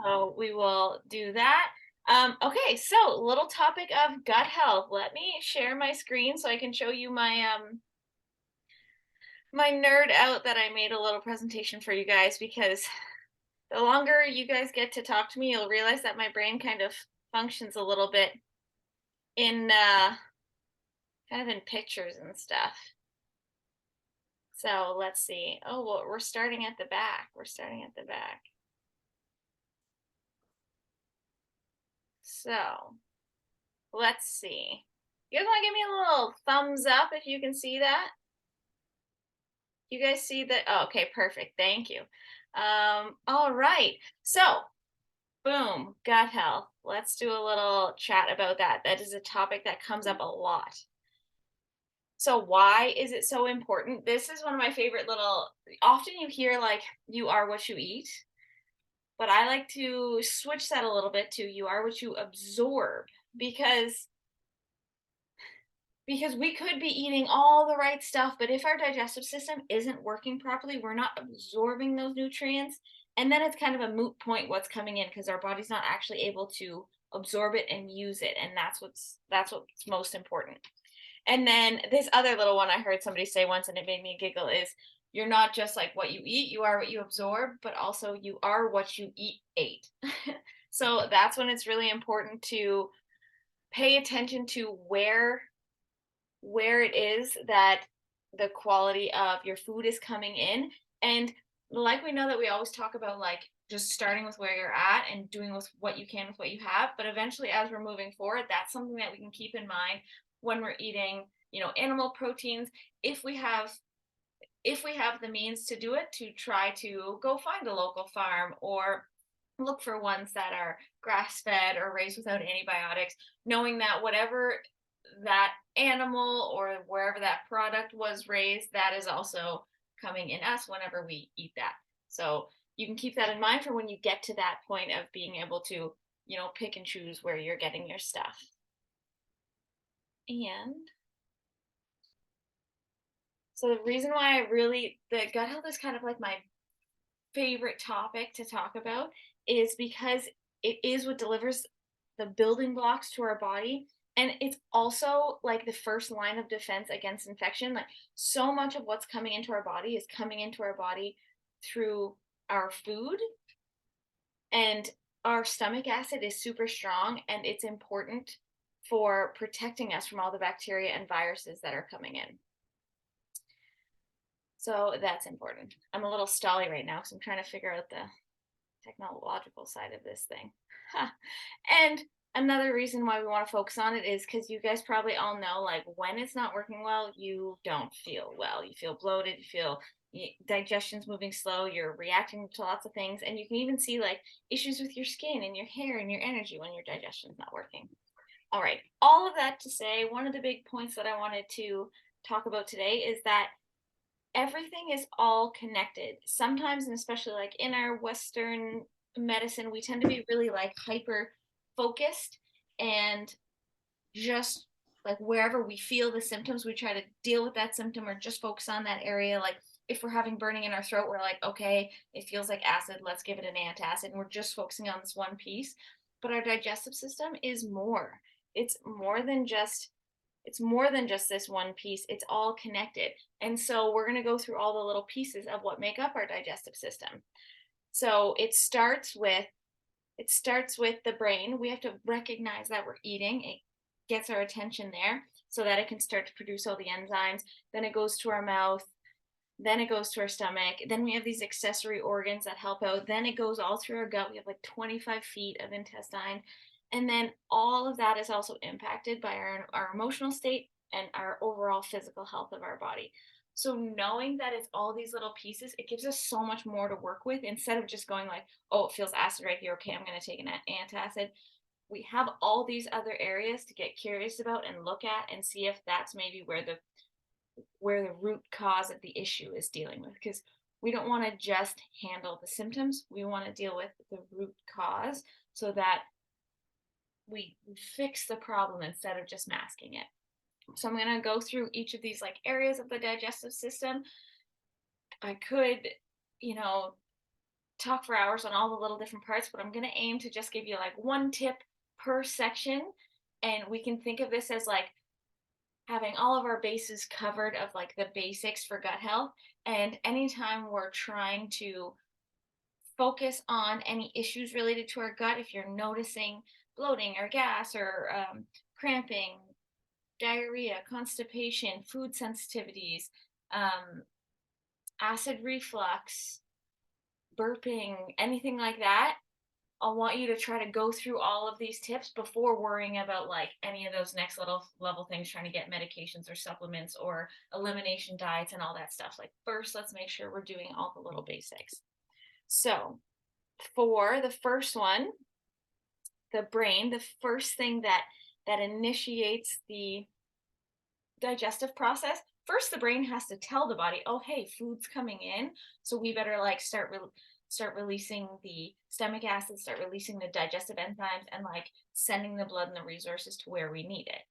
So we will do that. Okay, so little topic of gut health. Let me share my screen so I can show you my nerd out that I made a little presentation for you guys because the longer you guys get to talk to me, you'll realize that my brain kind of functions a little bit in kind of in pictures and stuff. So let's see. Oh, well, we're starting at the back. We're starting at the back. So let's see. You guys want to give me a little thumbs up if you can see that? You guys see that? Oh, okay, perfect. Thank you. All right. So, boom, gut health. Let's do a little chat about that. That is a topic that comes up a lot. So, why is it so important? This is one of my favorite little, often you hear like, you are what you eat, but I like to switch that a little bit to you are what you absorb because we could be eating all the right stuff, but if our digestive system isn't working properly, we're not absorbing those nutrients, and then it's kind of a moot point what's coming in because our body's not actually able to absorb it and use it, and that's what's most important. And then this other little one I heard somebody say once and it made me giggle is you're not just like what you eat, you are what you absorb, but also you are what you eat ate. So that's when it's really important to pay attention to where it is that the quality of your food is coming in. And like we know that we always talk about like just starting with where you're at and doing with what you can with what you have, but eventually as we're moving forward, that's something that we can keep in mind when we're eating, animal proteins. If we have if we have the means to do it, to try to go find a local farm or look for ones that are grass fed or raised without antibiotics, knowing that whatever that animal or wherever that product was raised, that is also coming in us whenever we eat that. So you can keep that in mind for when you get to that point of being able to, pick and choose where you're getting your stuff. And so the reason why the gut health is kind of like my favorite topic to talk about is because it is what delivers the building blocks to our body, and it's also like the first line of defense against infection. Like so much of what's coming into our body is coming into our body through our food, and our stomach acid is super strong and it's important for protecting us from all the bacteria and viruses that are coming in. So that's important. I'm a little stally right now because I'm trying to figure out the technological side of this thing. And another reason why we want to focus on it is because you guys probably all know, like, when it's not working well, you don't feel well. You feel bloated, you feel digestion's moving slow, you're reacting to lots of things, and you can even see like issues with your skin and your hair and your energy when your digestion's not working. All right, all of that to say, one of the big points that I wanted to talk about today is that everything is all connected. Sometimes, and especially like in our Western medicine, we tend to be really like hyper focused and just like wherever we feel the symptoms, we try to deal with that symptom or just focus on that area. Like if we're having burning in our throat, we're like, okay, it feels like acid, let's give it an antacid. And we're just focusing on this one piece. But our digestive system is more. It's more than just it's more than just this one piece. It's all connected. And so we're going to go through all the little pieces of what make up our digestive system. So it starts with the brain. We have to recognize that we're eating. It gets our attention there so that it can start to produce all the enzymes. Then it goes to our mouth. Then it goes to our stomach. Then we have these accessory organs that help out. Then it goes all through our gut. We have like 25 feet of intestine. And then all of that is also impacted by our emotional state and our overall physical health of our body. So knowing that it's all these little pieces, it gives us so much more to work with instead of just going like, oh, it feels acid right here. Okay, I'm going to take an antacid. We have all these other areas to get curious about and look at and see if that's maybe where the root cause of the issue is dealing with, because we don't want to just handle the symptoms. We want to deal with the root cause so that we fix the problem instead of just masking it. So I'm going to go through each of these like areas of the digestive system. I could, you know, talk for hours on all the little different parts, but I'm going to aim to just give you like one tip per section. And we can think of this as like having all of our bases covered of like the basics for gut health. And anytime we're trying to focus on any issues related to our gut, if you're noticing bloating or gas or cramping, diarrhea, constipation, food sensitivities, um, acid reflux, burping, anything like that, I want you to try to go through all of these tips before worrying about like any of those next little level things, trying to get medications or supplements or elimination diets and all that stuff. Like, first, let's make sure we're doing all the little basics. So, for the first one, the brain, the first thing that initiates the digestive process, first the brain has to tell the body, oh hey, food's coming in, so we better like start releasing the stomach acid, start releasing the digestive enzymes, and like sending the blood and the resources to where we need it.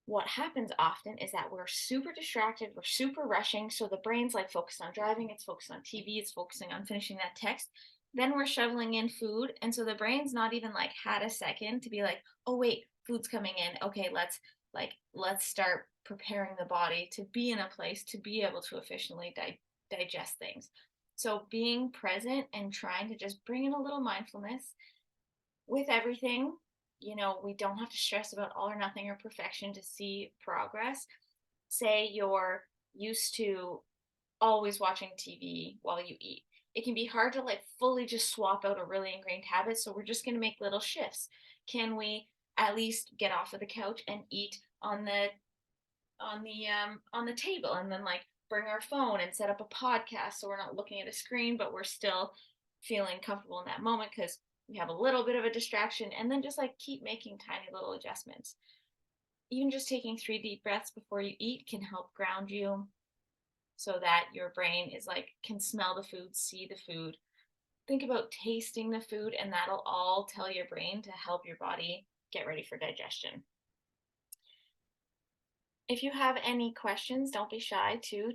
What happens often is that we're super distracted, we're super rushing, so the brain's like focused on driving, it's focused on TV, it's focusing on finishing that text. Then we're shoveling in food, and so the brain's not even like had a second to be like, oh wait, food's coming in, okay, let's start preparing the body to be in a place to be able to efficiently digest things. So being present and trying to just bring in a little mindfulness with everything. We don't have to stress about all or nothing or perfection to see progress. Say you're used to always watching TV while you eat. It can be hard to like fully just swap out a really ingrained habit. So we're just going to make little shifts. Can we at least get off of the couch and eat on the table, and then like bring our phone and set up a podcast so we're not looking at a screen, but we're still feeling comfortable in that moment because we have a little bit of a distraction, and then just like keep making tiny little adjustments. Even just taking 3 deep breaths before you eat can help ground you so that your brain is like can smell the food, see the food. Think about tasting the food, and that'll all tell your brain to help your body get ready for digestion. If you have any questions, don't be shy to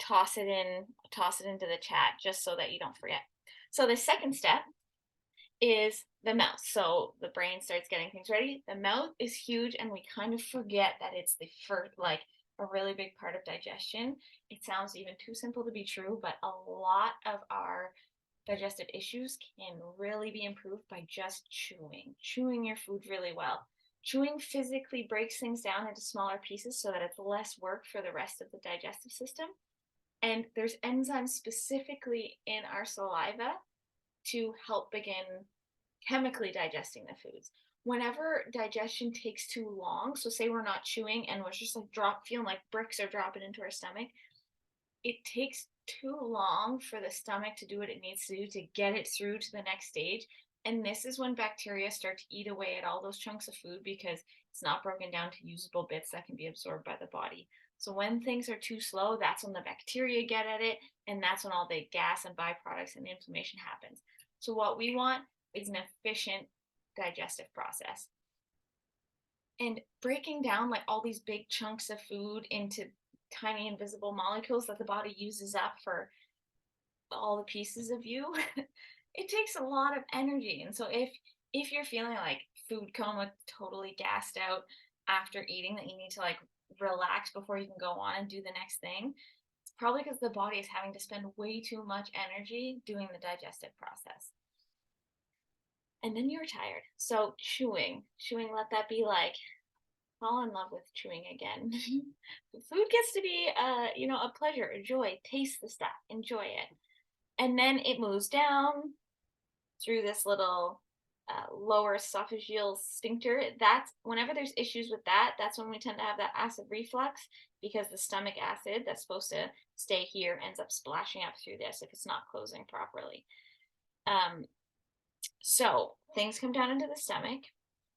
toss it into the chat just so that you don't forget. So the second step is the mouth. So the brain starts getting things ready. The mouth is huge, and we kind of forget that it's the first, like a really big part of digestion. It sounds even too simple to be true, but a lot of our digestive issues can really be improved by just chewing your food really well. Chewing physically breaks things down into smaller pieces so that it's less work for the rest of the digestive system. And there's enzymes specifically in our saliva to help begin chemically digesting the foods. Whenever digestion takes too long, so say we're not chewing and we're just like feeling like bricks are dropping into our stomach, it takes too long for the stomach to do what it needs to do to get it through to the next stage. And this is when bacteria start to eat away at all those chunks of food because it's not broken down to usable bits that can be absorbed by the body. So when things are too slow, that's when the bacteria get at it, and that's when all the gas and byproducts and inflammation happens. So what we want is an efficient digestive process. And breaking down like all these big chunks of food into tiny invisible molecules that the body uses up for all the pieces of you, it takes a lot of energy. And so if you're feeling like food coma, totally gassed out after eating, that you need to like relax before you can go on and do the next thing, it's probably because the body is having to spend way too much energy doing the digestive process. And then you're tired. So chewing, let that be like fall in love with chewing again. Food gets to be a pleasure, a joy. Taste the stuff, enjoy it. And then it moves down through this little lower esophageal sphincter. That's whenever there's issues with that, that's when we tend to have that acid reflux, because the stomach acid that's supposed to stay here ends up splashing up through this if it's not closing properly. So things come down into the stomach.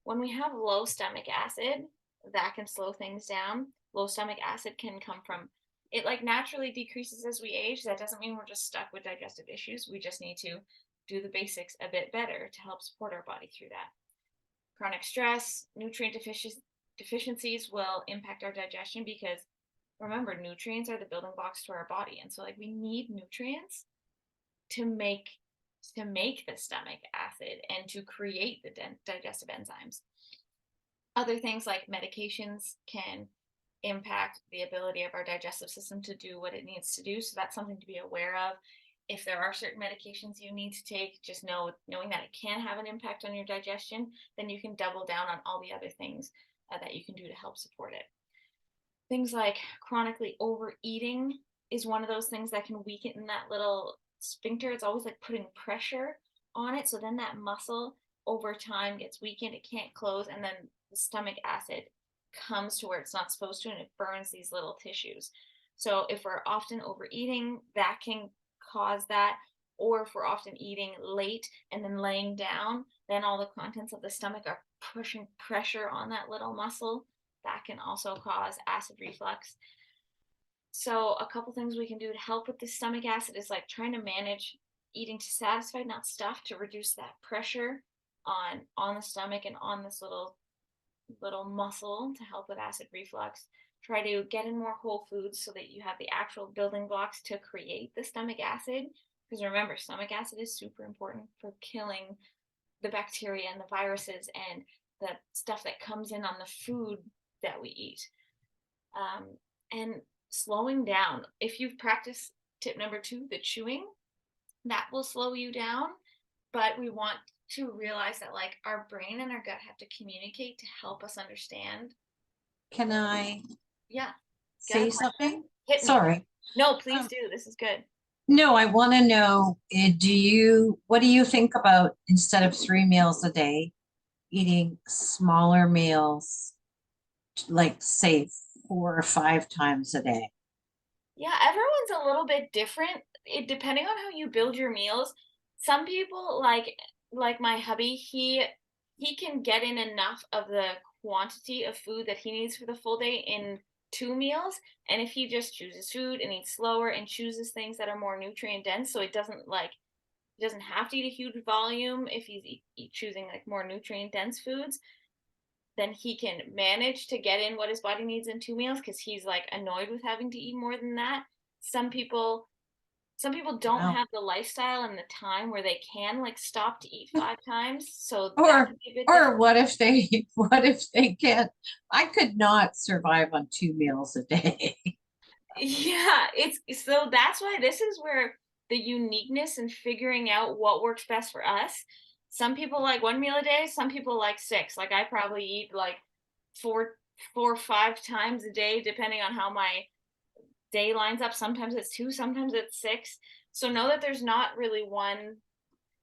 When we have low stomach acid, that can slow things down. Low stomach acid can come from it, like naturally decreases as we age. That doesn't mean we're just stuck with digestive issues. We just need to do the basics a bit better to help support our body through that. Chronic stress, nutrient deficiencies will impact our digestion because remember, nutrients are the building blocks to our body. And so like we need nutrients to make the stomach acid and to create the digestive enzymes. Other things like medications can impact the ability of our digestive system to do what it needs to do. So that's something to be aware of. If there are certain medications you need to take, just knowing that it can have an impact on your digestion, then you can double down on all the other things that you can do to help support it. Things like chronically overeating is one of those things that can weaken that little sphincter. It's always like putting pressure on it. So then that muscle over time gets weakened, it can't close, and then the stomach acid comes to where it's not supposed to and it burns these little tissues. So if we're often overeating, that can cause that. Or if we're often eating late and then laying down, then all the contents of the stomach are pushing pressure on that little muscle. That can also cause acid reflux. So a couple things we can do to help with the stomach acid is like trying to manage eating to satisfy, not stuff, to reduce that pressure on the stomach and on this little muscle to help with acid reflux. Try to get in more whole foods so that you have the actual building blocks to create the stomach acid. Because remember, stomach acid is super important for killing the bacteria and the viruses and the stuff that comes in on the food that we eat. And slowing down. If you've practiced tip number 2, the chewing, that will slow you down. But we want to realize that like our brain and our gut have to communicate to help us understand. Can I Yeah. Got a say question? something? Hit me. Sorry. No, please Um, do. This is good. no, I want to know, what do you think about instead of 3 meals a day, eating smaller meals, like say 4 or 5 times a day? Yeah, everyone's a little bit different. It depending on how you build your meals. Some people like my hubby, he can get in enough of the quantity of food that he needs for the full day in 2 meals. And if he just chooses food and eats slower and chooses things that are more nutrient dense, so it doesn't like he doesn't have to eat a huge volume if he's choosing like more nutrient dense foods, then he can manage to get in what his body needs in 2 meals because he's like annoyed with having to eat more than that. Some people some people don't Wow. have the lifestyle and the time where they can like stop to eat 5 times, so that Or can be a bit or different. what if they what if they can't? I could not survive on 2 meals a day. Yeah, it's so that's why this is where the uniqueness and figuring out what works best for us. Some people like 1 meal a day, some people like six. Like I probably eat like four 4 or 5 times a day depending on how my day lines up. Sometimes it's 2, sometimes it's 6. So know that there's not really one,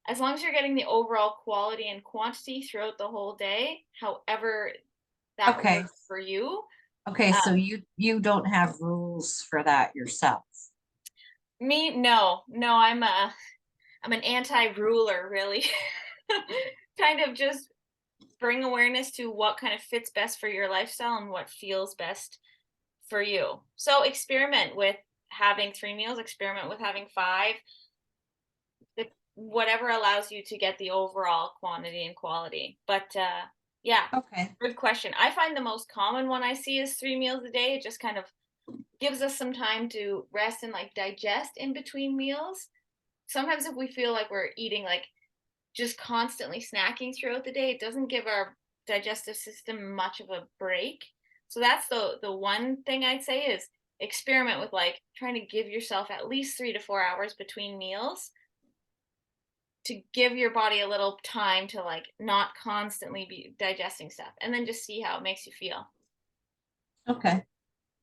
as long as you're getting the overall quality and quantity throughout the whole day, however that Okay. works for you. Okay, so Um, you don't have rules for that yourself. Me, no, no, I'm an anti-ruler, really. Kind of just bring awareness to what kind of fits best for your lifestyle and what feels best for you. So experiment with having 3 meals, experiment with having five, whatever allows you to get the overall quantity and quality. But yeah, Okay. good question. I find the most common one I see is 3 meals a day. It just kind of gives us some time to rest and like digest in between meals. Sometimes if we feel like we're eating like just constantly snacking throughout the day, it doesn't give our digestive system much of a break. So that's the one thing I'd say is experiment with like trying to give yourself at least 3 to 4 hours between meals to give your body a little time to like not constantly be digesting stuff and then just see how it makes you feel. Okay.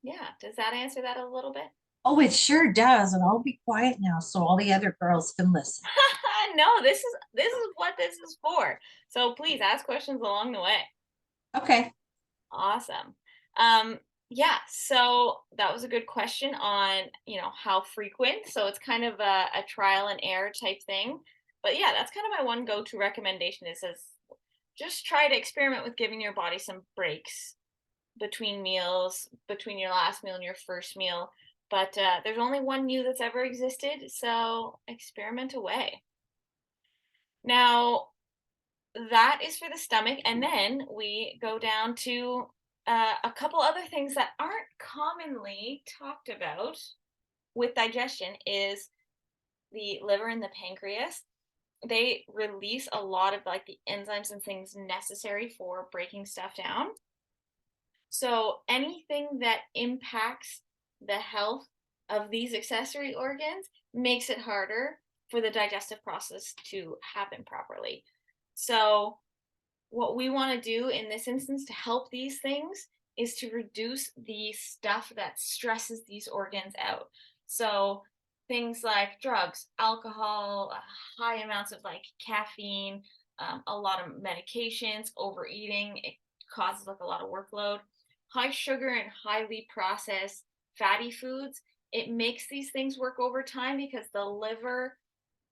Yeah, does that answer that a little bit? Oh, it sure does. And I'll be quiet now so all the other girls can listen. No, this is what this is for. So please ask questions along the way. Okay. Awesome. Yeah, so that was a good question on, how frequent. So it's kind of a trial and error type thing. But yeah, that's kind of my one go-to recommendation is says just try to experiment with giving your body some breaks between meals, between your last meal and your first meal. But there's only one you that's ever existed, so experiment away. Now, that is for the stomach, and then we go down to A couple other things that aren't commonly talked about with digestion is the liver and the pancreas. They release a lot of like the enzymes and things necessary for breaking stuff down. So anything that impacts the health of these accessory organs makes it harder for the digestive process to happen properly. So what we want to do in this instance to help these things is to reduce the stuff that stresses these organs out. So things like drugs, alcohol, high amounts of like caffeine, a lot of medications, overeating, it causes like a lot of workload. High sugar and highly processed fatty foods, it makes these things work over time because the liver,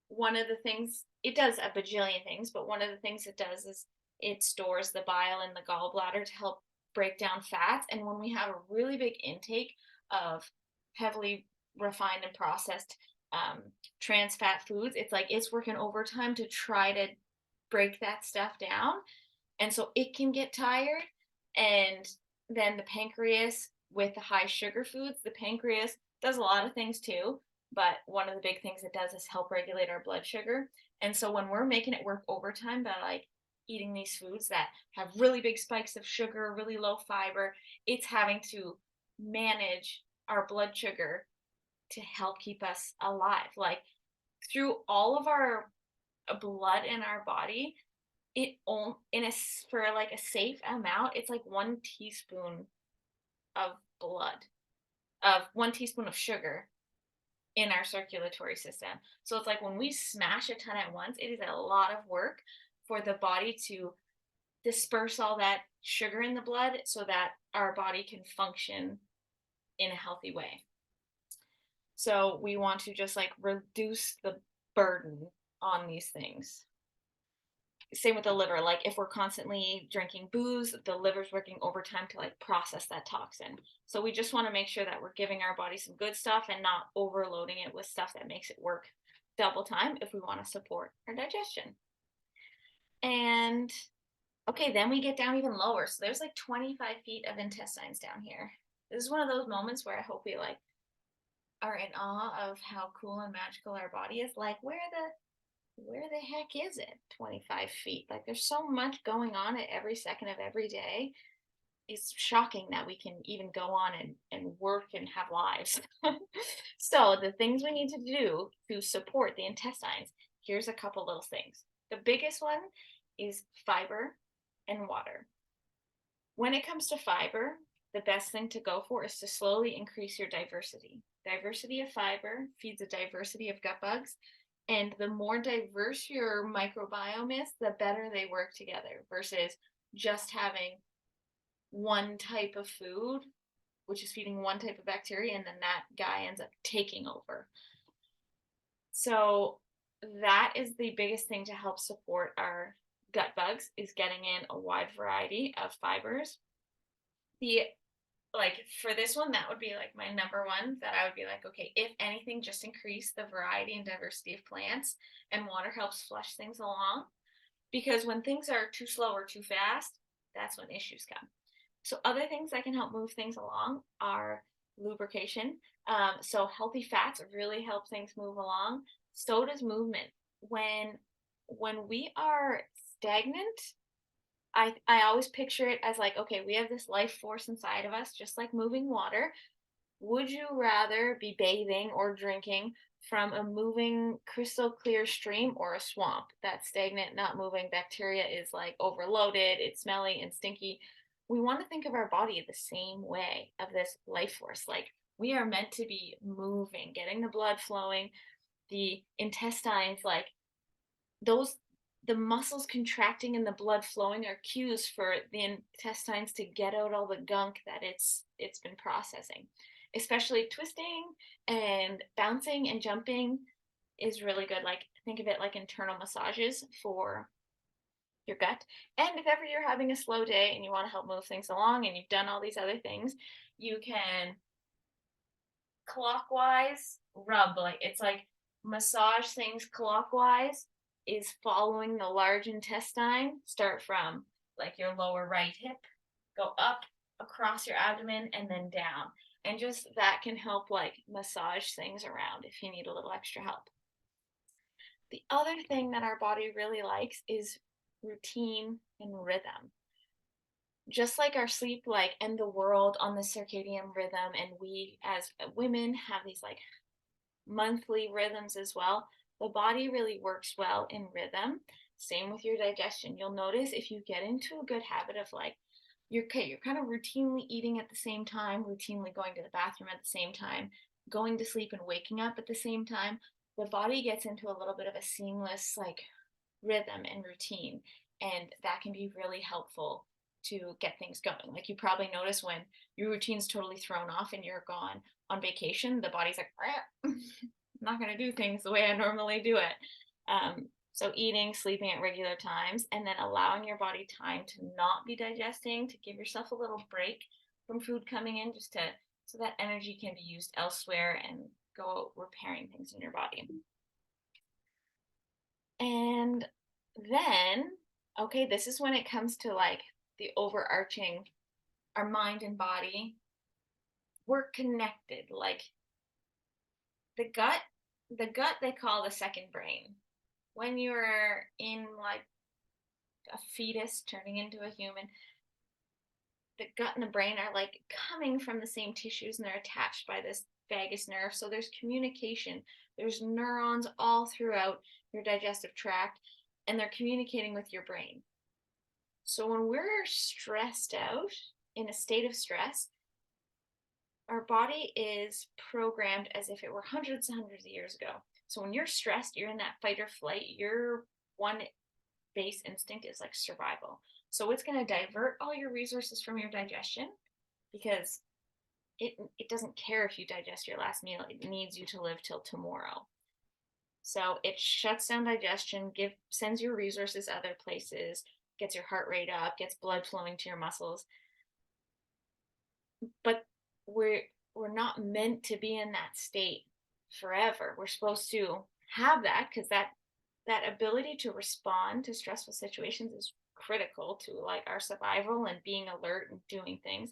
one of the things it does a bajillion things, but one of the things it does is it stores the bile in the gallbladder to help break down fats. And when we have a really big intake of heavily refined and processed trans fat foods, it's like it's working overtime to try to break that stuff down. And so it can get tired. And then the pancreas with the high sugar foods, the pancreas does a lot of things too. But one of the big things it does is help regulate our blood sugar. And so when we're making it work overtime by like eating these foods that have really big spikes of sugar, really low fiber, it's having to manage our blood sugar to help keep us alive. Like through all of our blood in our body, it in a for like a safe amount, it's like 1 teaspoon of blood, of 1 teaspoon of sugar in our circulatory system. So it's like when we smash a ton at once, it is a lot of work for the body to disperse all that sugar in the blood so that our body can function in a healthy way. So we want to just like reduce the burden on these things. Same with the liver. Like if we're constantly drinking booze, the liver's working overtime to like process that toxin. So we just want to make sure that we're giving our body some good stuff and not overloading it with stuff that makes it work double time if we want to support our digestion. And okay, then we get down even lower. So there's like 25 feet of intestines down here. This is one of those moments where I hope we like are in awe of how cool and magical our body is. Like where the heck is it? 25 feet. Like there's so much going on at every second of every day. It's shocking that we can even go on and work and have lives. So the things we need to do to support the intestines, here's a couple little things. The biggest one is fiber and water. When it comes to fiber, the best thing to go for is to slowly increase your diversity. Diversity of fiber feeds a diversity of gut bugs. And the more diverse your microbiome is, the better they work together versus just having one type of food, which is feeding one type of bacteria, and then that guy ends up taking over. So that is the biggest thing to help support our gut bugs is getting in a wide variety of fibers. The like for this one, that would be like my number one that I would be like, okay, if anything, just increase the variety and diversity of plants, and water helps flush things along. Because when things are too slow or too fast, that's when issues come. So other things that can help move things along are lubrication. So healthy fats really help things move along. So does movement. When we are stagnant, I always picture it as like, okay, we have this life force inside of us, just like moving water. Would you rather be bathing or drinking from a moving crystal clear stream or a swamp that's stagnant, not moving? Bacteria is like overloaded, it's smelly and stinky. We want to think of our body the same way of this life force. Like we are meant to be moving, getting the blood flowing, the intestines, like those the muscles contracting and the blood flowing are cues for the intestines to get out all the gunk that it's been processing. Especially twisting and bouncing and jumping is really good. Like think of it like internal massages for your gut. And if ever you're having a slow day and you want to help move things along and you've done all these other things, you can clockwise rub. Like it's like massage things clockwise is following the large intestine. Start from like your lower right hip, go up across your abdomen and then down. And just that can help like massage things around if you need a little extra help. The other thing that our body really likes is routine and rhythm. Just like our sleep, like, and the world on the circadian rhythm, and we as women have these like monthly rhythms as well. The body really works well in rhythm. Same with your digestion. You'll notice if you get into a good habit of like you're kind of routinely eating at the same time, routinely going to the bathroom at the same time, going to sleep and waking up at the same time, the body gets into a little bit of a seamless like rhythm and routine, and that can be really helpful to get things going. Like you probably notice when your routine's totally thrown off and you're gone on vacation, the body's like, I'm not going to do things the way I normally do it. So eating, sleeping at regular times, and then allowing your body time to not be digesting, to give yourself a little break from food coming in, just to so that energy can be used elsewhere and go repairing things in your body. And then, okay, this is when it comes to like the overarching, our mind and body, we're connected. Like the gut, the gut they call the second brain. When you're in like a fetus turning into a human, the gut and the brain are like coming from the same tissues and they're attached by this vagus nerve. So there's communication. There's neurons all throughout your digestive tract, and they're communicating with your brain. So when we're stressed out, in a state of stress, our body is programmed as if it were hundreds and hundreds of years ago. So when you're stressed, you're in that fight or flight, your one base instinct is like survival. So it's going to divert all your resources from your digestion because it doesn't care if you digest your last meal. It needs you to live till tomorrow. So it shuts down digestion, sends your resources other places, gets your heart rate up, gets blood flowing to your muscles. But we're we're not meant to be in that state forever. We're supposed to have that because that ability to respond to stressful situations is critical to like our survival and being alert and doing things.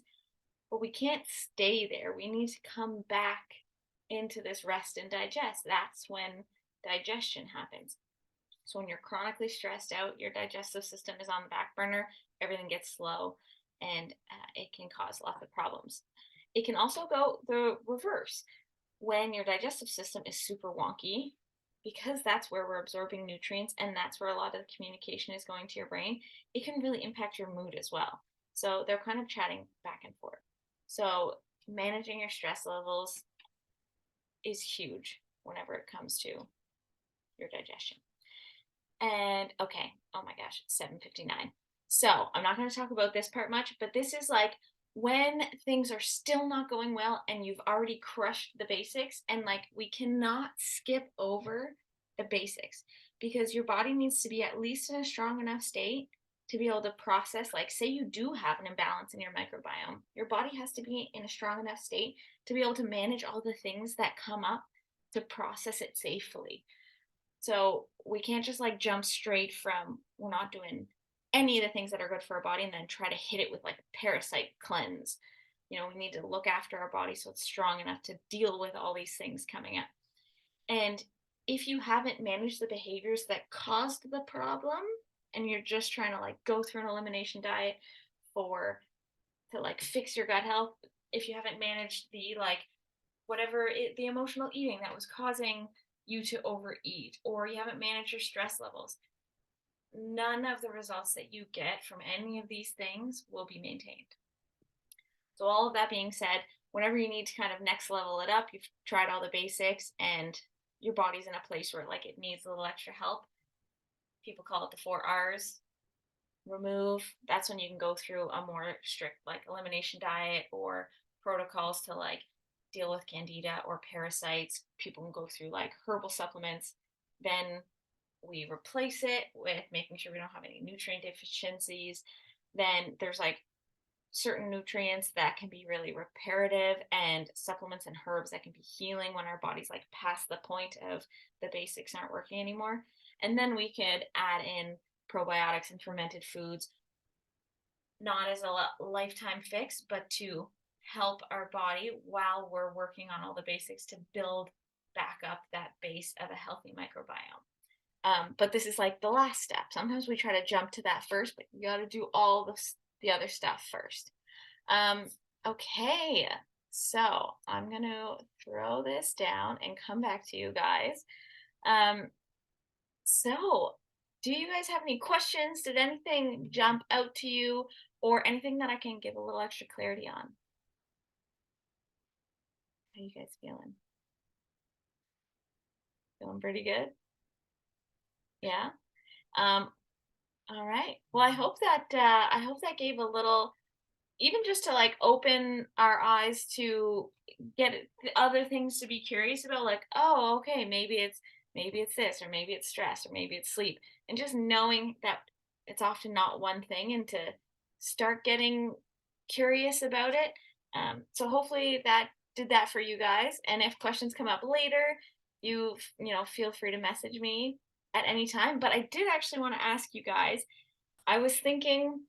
But we can't stay there. We need to come back into this rest and digest. That's when digestion happens. So when you're chronically stressed out, your digestive system is on the back burner, everything gets slow, and it can cause lots of problems. It can also go the reverse when your digestive system is super wonky, because that's where we're absorbing nutrients and that's where a lot of the communication is going to your brain. It can really impact your mood as well. So they're kind of chatting back and forth. So managing your stress levels is huge whenever it comes to your digestion. And okay, oh my gosh, 7:59. So I'm not going to talk about this part much, but this is like when things are still not going well and you've already crushed the basics, and like we cannot skip over the basics because your body needs to be at least in a strong enough state to be able to process, like say you do have an imbalance in your microbiome, your body has to be in a strong enough state to be able to manage all the things that come up, to process it safely. So we can't just like jump straight from we're not doing any of the things that are good for our body and then try to hit it with like a parasite cleanse. You know, we need to look after our body so it's strong enough to deal with all these things coming up. And if you haven't managed the behaviors that caused the problem and you're just trying to like go through an elimination diet for to like fix your gut health, if you haven't managed the like the emotional eating that was causing you to overeat, or you haven't managed your stress levels, none of the results that you get from any of these things will be maintained. So all of that being said, whenever you need to kind of next level it up, you've tried all the basics and your body's in a place where like it needs a little extra help. People call it the 4 R's. Remove, that's when you can go through a more strict like elimination diet or protocols to like deal with candida or parasites. People can go through like herbal supplements. Then we replace it with making sure we don't have any nutrient deficiencies. Then there's like certain nutrients that can be really reparative, and supplements and herbs that can be healing when our body's like past the point of the basics aren't working anymore. And then we could add in probiotics and fermented foods, not as a lifetime fix, but to help our body while we're working on all the basics to build back up that base of a healthy microbiome. But this is like the last step. Sometimes we try to jump to that first, but you got to do all the other stuff first. Okay, so I'm going to throw this down and come back to you guys. So do you guys have any questions? Did anything jump out to you, or anything that I can give a little extra clarity on? How you guys feeling? Feeling pretty good? Yeah. All right. Well, I hope that gave a little, even just to like open our eyes to get other things to be curious about, like, oh, okay, maybe it's this, or maybe it's stress, or maybe it's sleep, and just knowing that it's often not one thing, and to start getting curious about it. So hopefully that did that for you guys. And if questions come up later, feel free to message me at any time. But I did actually want to ask you guys, I was thinking,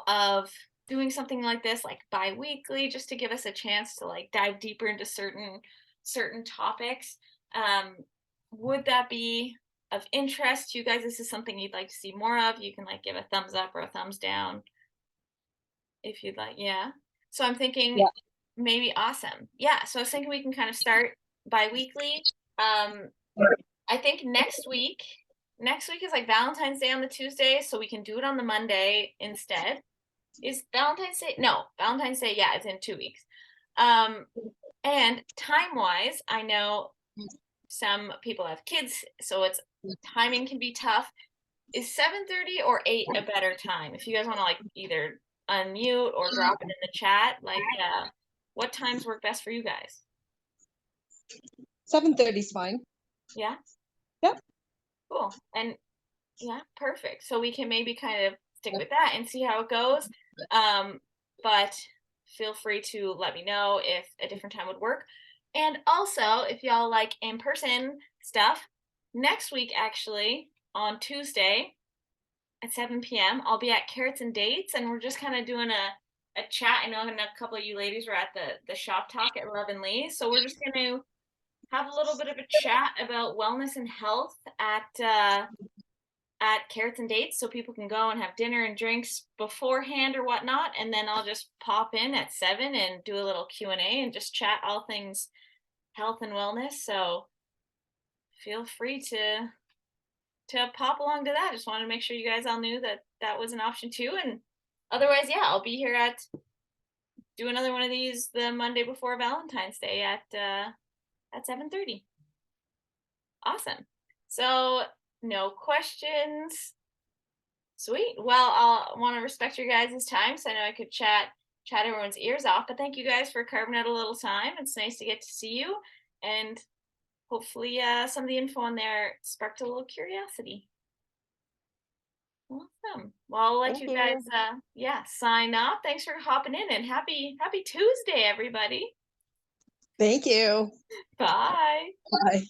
of doing something like this, like bi-weekly, just to give us a chance to like dive deeper into certain topics. Would that be of interest to you guys? This is something you'd like to see more of. You can like give a thumbs up or a thumbs down if you'd like. Yeah. So I'm thinking, Yeah. maybe awesome. Yeah. So I was thinking we can kind of start bi-weekly. I think next week is like Valentine's Day on the Tuesday, so we can do it on the Monday instead. Is Valentine's Day? No, Valentine's Day, yeah, it's in 2 weeks. And time-wise, I know some people have kids, so it's timing can be tough. Is 7:30 or 8 a better time? If you guys want to like either unmute or drop it in the chat, like what times work best for you guys? 7:30 is fine. Yeah? Yep. Cool. And yeah, perfect. So we can maybe kind of stick with that and see how it goes. But feel free to let me know if a different time would work. And also, if y'all like in-person stuff, next week, actually, on Tuesday at 7 p.m., I'll be at Carrots and Dates, and we're just kind of doing a chat. I know a couple of you ladies were at the shop talk at Love and Lee, so we're just going to have a little bit of a chat about wellness and health at Carrots and Dates, so people can go and have dinner and drinks beforehand or whatnot, and then I'll just pop in at 7 and do a little Q&A and just chat all things health and wellness. So feel free to pop along to that. Just wanted to make sure you guys all knew that was an option too. And otherwise, yeah, I'll be here do another one of these the Monday before Valentine's Day at 7:30. Awesome. So no questions. Sweet. Well, I'll want to respect your guys' time, so I know I could chat everyone's ears off, but thank you guys for carving out a little time. It's nice to get to see you, and hopefully some of the info on there sparked a little curiosity. Awesome. Well, I'll let you guys sign off. Thanks for hopping in, and happy Tuesday, everybody. Thank you. Bye. Bye.